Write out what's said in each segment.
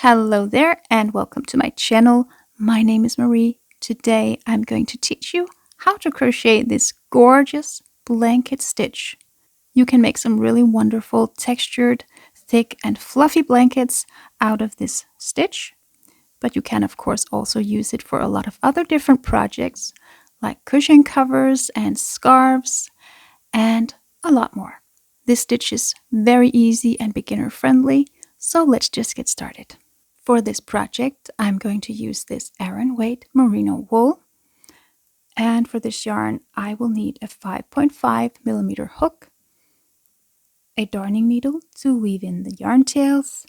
Hello there and welcome to my channel. My name is Marie. Today I'm going to teach you how to crochet this gorgeous blanket stitch. You can make some really wonderful textured, thick and fluffy blankets out of this stitch, but you can of course also use it for a lot of other different projects like cushion covers and scarves and a lot more. This stitch is very easy and beginner friendly, so let's just get started. For this project, I'm going to use this Aran weight merino wool. And for this yarn, I will need a 5.5mm hook, a darning needle to weave in the yarn tails,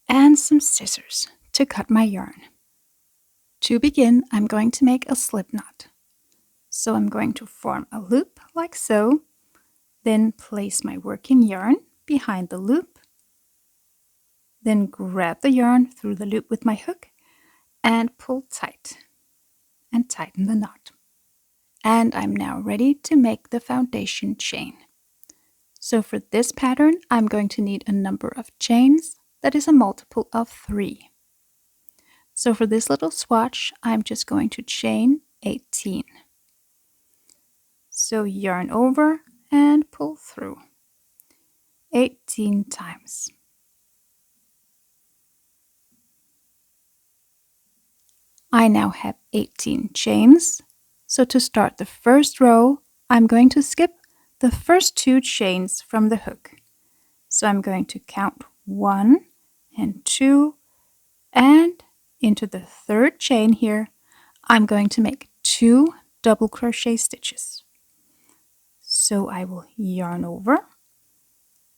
and some scissors to cut my yarn. To begin, I'm going to make a slip knot. So I'm going to form a loop like so, then place my working yarn behind the loop, then grab the yarn through the loop with my hook and pull tight and tighten the knot. And I'm now ready to make the foundation chain. So for this pattern, I'm going to need a number of chains that is a multiple of 3. So for this little swatch, I'm just going to chain 18. So yarn over and pull through 18 times. I now have 18 chains. So to start the first row, I'm going to skip the first 2 chains from the hook. So I'm going to count 1 and 2, and into the third chain here, I'm going to make 2 double crochet stitches. So I will yarn over,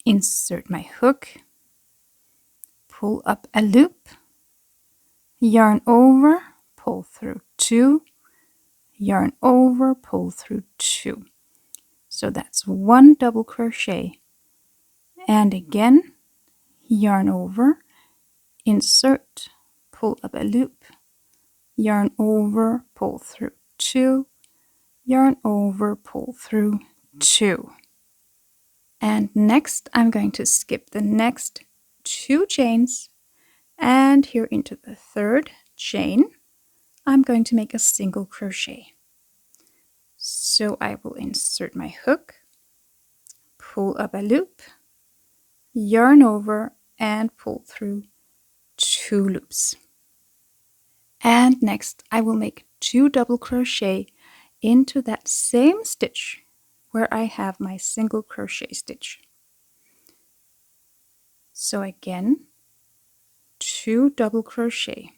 insert my hook, pull up a loop, yarn over, pull through 2, yarn over, pull through 2. So that's 1 double crochet. And again, yarn over, insert, pull up a loop, yarn over, pull through 2, yarn over, pull through 2. And next I'm going to skip the next 2 chains, and here into the third chain I'm going to make a single crochet. So I will insert my hook, pull up a loop, yarn over and pull through 2 loops. And next I will make 2 double crochet into that same stitch where I have my single crochet stitch. So again, 2 double crochet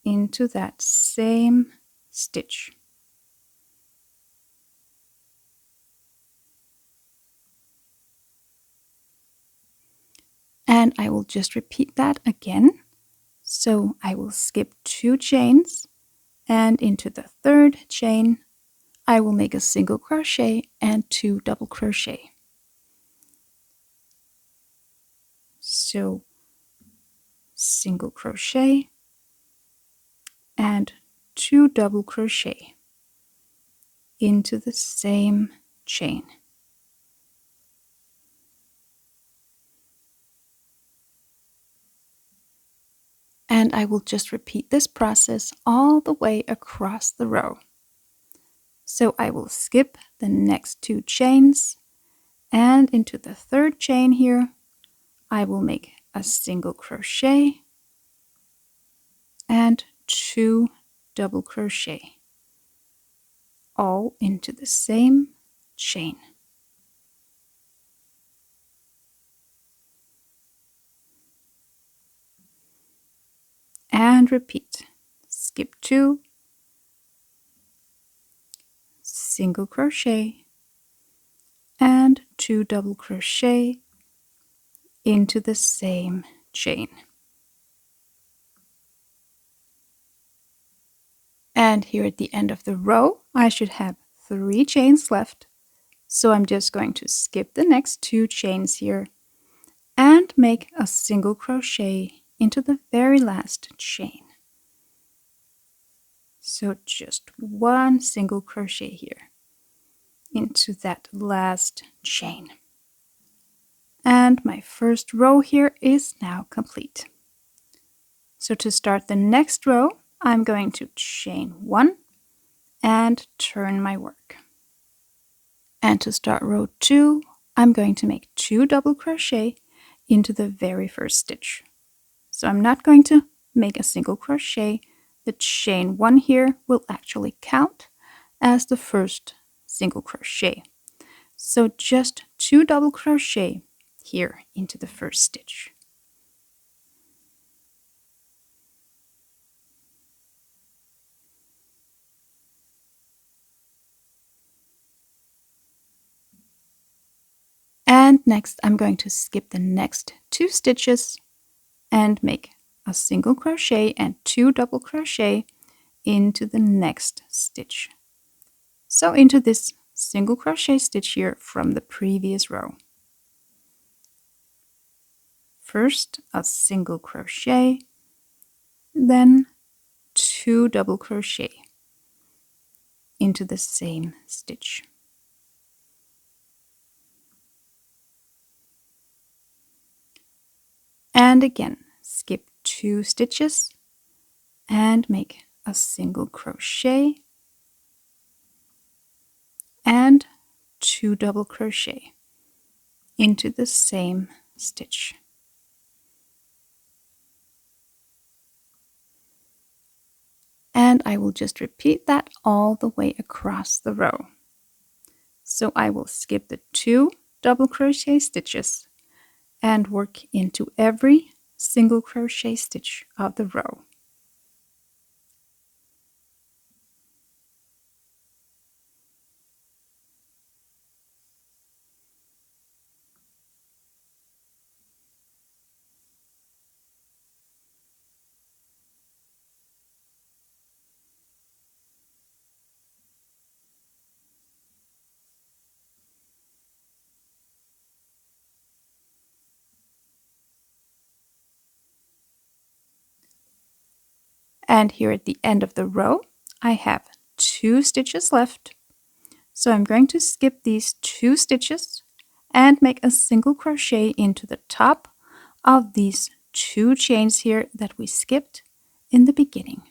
into that same stitch. And I will just repeat that again. So I will skip 2 chains, and into the third chain I will make a single crochet and 2 double crochet. So single crochet and 2 double crochet into the same chain. And I will just repeat this process all the way across the row. So I will skip the next 2 chains, and into the third chain here I will make a single crochet and 2 double crochet, all into the same chain. And repeat. Skip 2, single crochet and 2 double crochet into the same chain. And here at the end of the row I should have 3 chains left, so I'm just going to skip the next 2 chains here and make a single crochet into the very last chain. So just 1 single crochet here into that last chain. And my first row here is now complete. So to start the next row, I'm going to chain 1 and turn my work. And to start row 2, I'm going to make 2 double crochet into the very first stitch. So I'm not going to make a single crochet. The chain 1 here will actually count as the first single crochet. So just 2 double crochet here into the first stitch. And next I'm going to skip the next 2 stitches and make a single crochet and 2 double crochet into the next stitch. So into this single crochet stitch here from the previous row. First a single crochet, then 2 double crochet into the same stitch. And again, skip 2 stitches and make a single crochet and 2 double crochet into the same stitch. And I will just repeat that all the way across the row. So I will skip the 2 double crochet stitches and work into every single crochet stitch of the row. And here at the end of the row, I have 2 stitches left. So I'm going to skip these 2 stitches and make a single crochet into the top of these 2 chains here that we skipped in the beginning.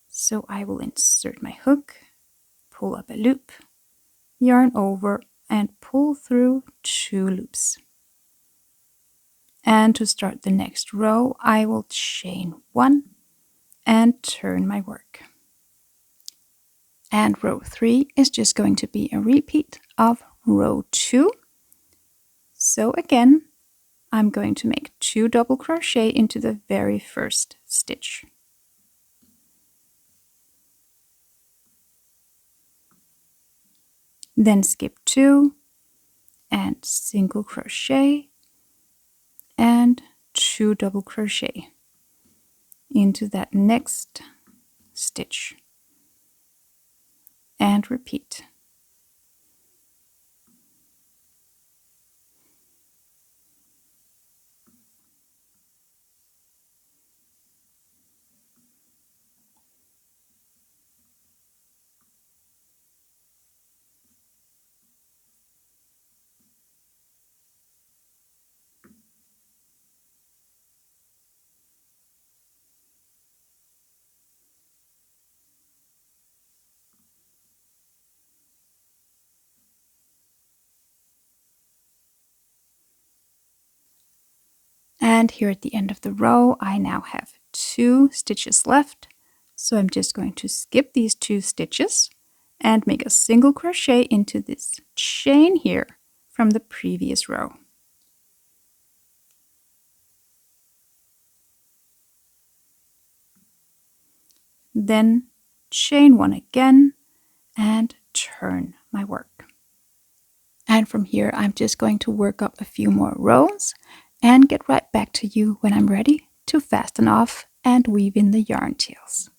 So I will insert my hook, pull up a loop, yarn over, and pull through 2 loops. And to start the next row, I will chain 1 and turn my work. And row 3 is just going to be a repeat of row 2. So again, I'm going to make 2 double crochet into the very first stitch. Then skip 2 and single crochet and 2 double crochet into that next stitch and repeat. And here at the end of the row, I now have 2 stitches left. So I'm just going to skip these 2 stitches and make a single crochet into this chain here from the previous row. Then chain 1 again and turn my work. And from here, I'm just going to work up a few more rows and get right back to you when I'm ready to fasten off and weave in the yarn tails.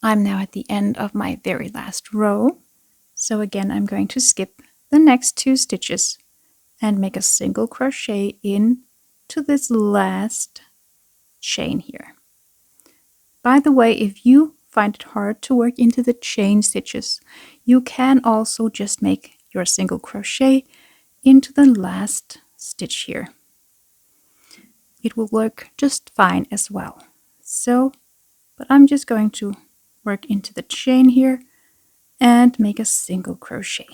I'm now at the end of my very last row. So again, I'm going to skip the next 2 stitches and make a single crochet in to this last chain here. By the way, if you find it hard to work into the chain stitches, you can also just make your single crochet into the last stitch here. It will work just fine as well. So, but I'm just going to work into the chain here and make a single crochet.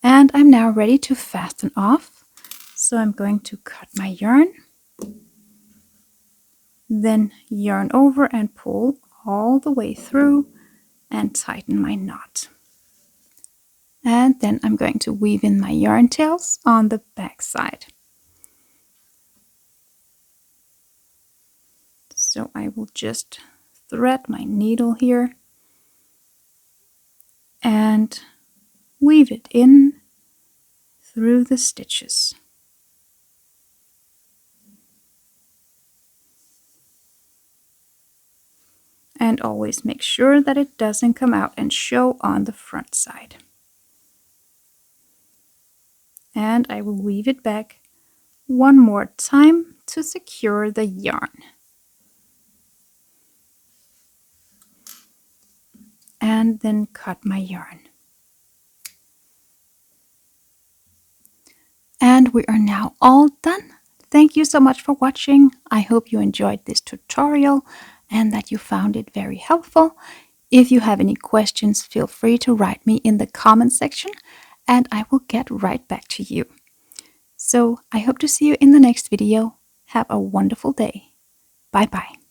And I'm now ready to fasten off. So I'm going to cut my yarn, then yarn over and pull all the way through and tighten my knot. And then I'm going to weave in my yarn tails on the back side. So I will just thread my needle here and weave it in through the stitches. And always make sure that it doesn't come out and show on the front side. And I will weave it back one more time to secure the yarn. And then cut my yarn. And we are now all done. Thank you so much for watching. I hope you enjoyed this tutorial and that you found it very helpful. If you have any questions, feel free to write me in the comment section and I will get right back to you. So I hope to see you in the next video. Have a wonderful day. Bye bye.